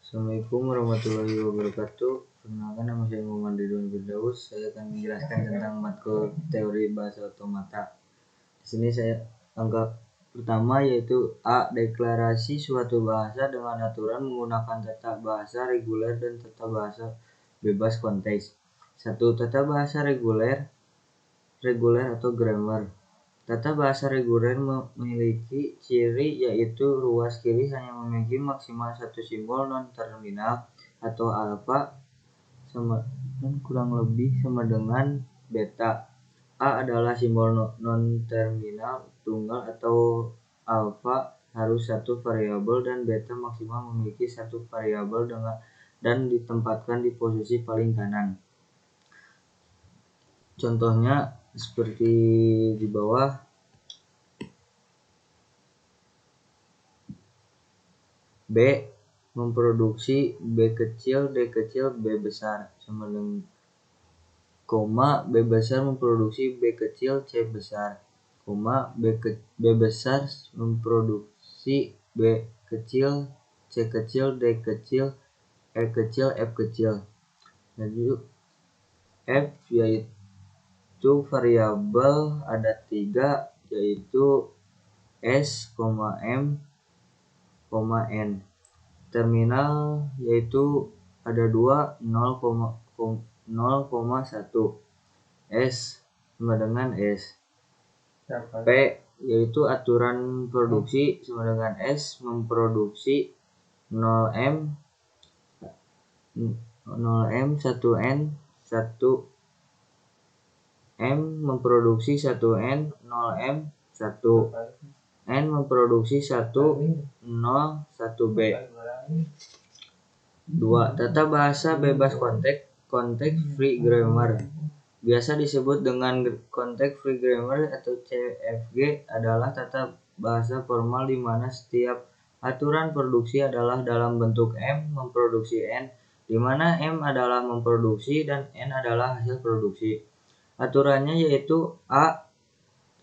Assalamualaikum warahmatullahi wabarakatuh. Perkenalkan, nama saya Muhammad Ridwan Firdaus. Saya akan menjelaskan tentang matkul teori bahasa otomata. Di sini saya anggap pertama yaitu A. Deklarasi suatu bahasa dengan aturan menggunakan tata bahasa reguler dan tata bahasa bebas konteks. 1. Tata bahasa reguler atau grammar. Tata bahasa reguler memiliki ciri yaitu ruas kiri hanya memiliki maksimal satu simbol non-terminal atau alfa kurang lebih sama dengan beta. A adalah simbol non-terminal tunggal atau alfa harus satu variabel dan beta maksimal memiliki satu variabel dan ditempatkan di posisi paling kanan. Contohnya seperti di bawah. B memproduksi B kecil, D kecil, B besar sama dengan koma B besar memproduksi B kecil, C besar, koma B besar memproduksi B kecil, C kecil, D kecil, E kecil, F kecil. Lanjut F yaitu variabel ada 3 yaitu S, M, N. Terminal yaitu ada 2 0,1. S sama dengan S. P yaitu aturan produksi sama dengan S memproduksi 0M 1N 1M memproduksi 1N 0M 1 N memproduksi 1 0 1B. 2. Tata bahasa bebas konteks free grammar. Biasa disebut dengan konteks free grammar atau CFG adalah tata bahasa formal di mana setiap aturan produksi adalah dalam bentuk M memproduksi N, di mana M adalah memproduksi dan N adalah hasil produksi. Aturannya yaitu A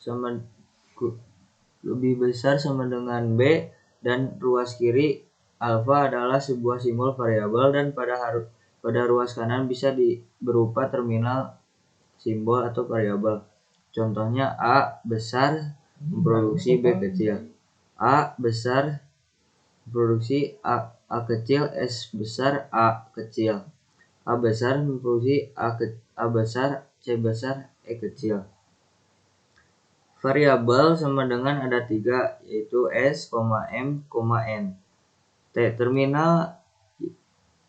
sama lebih besar sama dengan B dan ruas kiri alfa adalah sebuah simbol variabel dan pada ruas kanan bisa berupa terminal simbol atau variabel. Contohnya A besar memproduksi B kecil, A besar memproduksi A kecil, S besar A kecil, A besar memproduksi A besar, C besar, E kecil. Variabel sama dengan ada 3 yaitu S, M, N. T terminal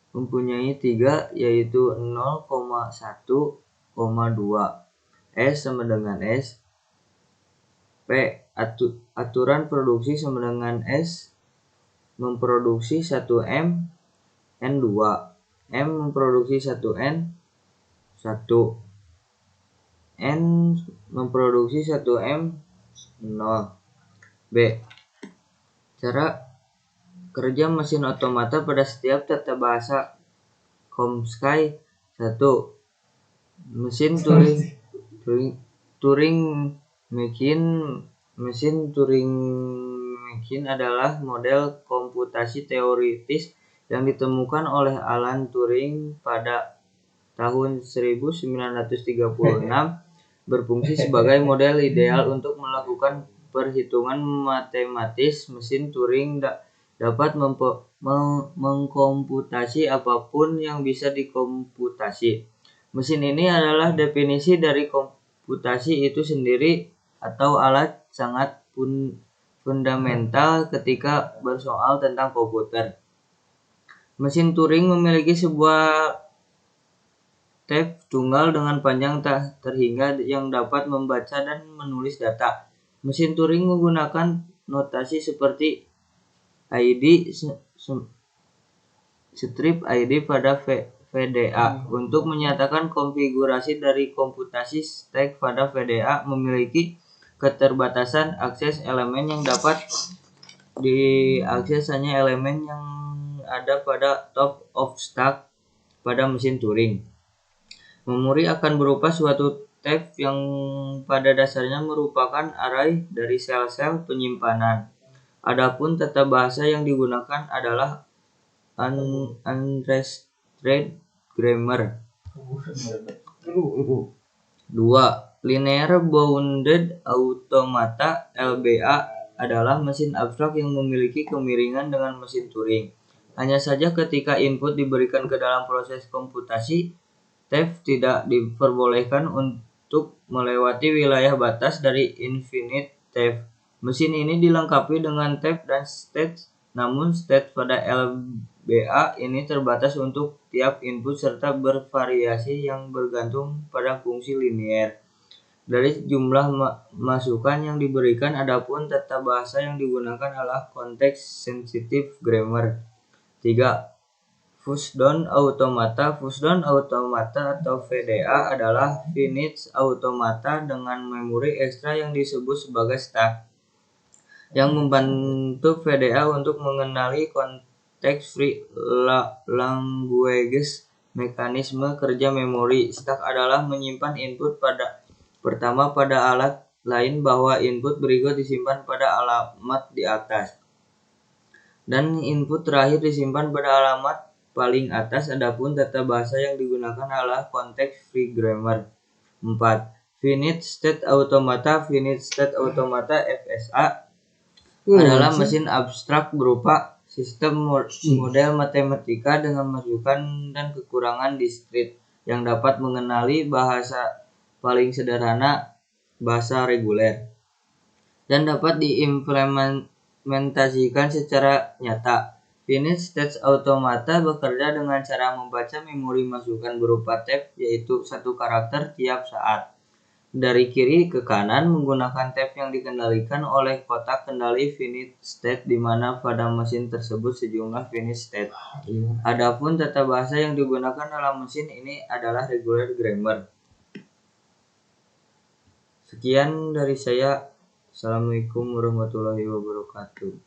mempunyai 3 yaitu 0,1, 2. S sama dengan S. P aturan produksi sama dengan S memproduksi 1M, N 2. M memproduksi 1N 1. N memproduksi 1M 0. B. Cara kerja mesin otomata pada setiap tata bahasa Chomsky. 1. Mesin Turing Machine adalah model komputasi teoritis yang ditemukan oleh Alan Turing pada tahun 1936, berfungsi sebagai model ideal untuk melakukan perhitungan matematis. Mesin Turing dapat mengkomputasi apapun yang bisa dikomputasi. Mesin ini adalah definisi dari komputasi itu sendiri atau alat sangat fundamental ketika bersoal tentang komputer. Mesin Turing memiliki sebuah tab tunggal dengan panjang tak terhingga yang dapat membaca dan menulis data. Mesin Turing menggunakan notasi seperti ID strip ID pada VDA untuk menyatakan konfigurasi dari komputasi. Stack pada VDA memiliki keterbatasan akses elemen yang dapat diakses hanya elemen yang ada pada top of stack pada mesin Turing. Memori akan berupa suatu tab yang pada dasarnya merupakan array dari sel-sel penyimpanan. Adapun tata bahasa yang digunakan adalah unrestricted grammar. 2. Linear Bounded Automata (LBA) adalah mesin abstrak yang memiliki kemiringan dengan mesin Turing. Hanya saja ketika input diberikan ke dalam proses komputasi, TEF tidak diperbolehkan untuk melewati wilayah batas dari infinite TEF. Mesin ini dilengkapi dengan TEF dan state, namun state pada LBA ini terbatas untuk tiap input serta bervariasi yang bergantung pada fungsi linear. Dari jumlah masukan yang diberikan, adapun tata bahasa yang digunakan adalah Context Sensitive Grammar. 3. Full-Down Automata. Full-Down Automata atau VDA adalah finite automata dengan memori ekstra yang disebut sebagai stack, yang membantu VDA untuk mengenali context-free languages. Mekanisme kerja memori stack adalah menyimpan input pertama pada alat lain bahwa input berikut disimpan pada alamat di atas, dan input terakhir disimpan pada alamat paling atas. Adapun tata bahasa yang digunakan adalah Context Free Grammar. 4. Finite State Automata. Finite State Automata (FSA) adalah mesin abstrak berupa sistem model matematika dengan masukan dan kekurangan diskrit yang dapat mengenali bahasa paling sederhana, bahasa reguler, dan dapat diimplementasikan secara nyata. Finite State Automata bekerja dengan cara membaca memori masukan berupa tab, yaitu satu karakter tiap saat, dari kiri ke kanan menggunakan tab yang dikendalikan oleh kotak kendali finite state, di mana pada mesin tersebut sejumlah finite state. Adapun tata bahasa yang digunakan dalam mesin ini adalah regular grammar. Sekian dari saya. Assalamualaikum warahmatullahi wabarakatuh.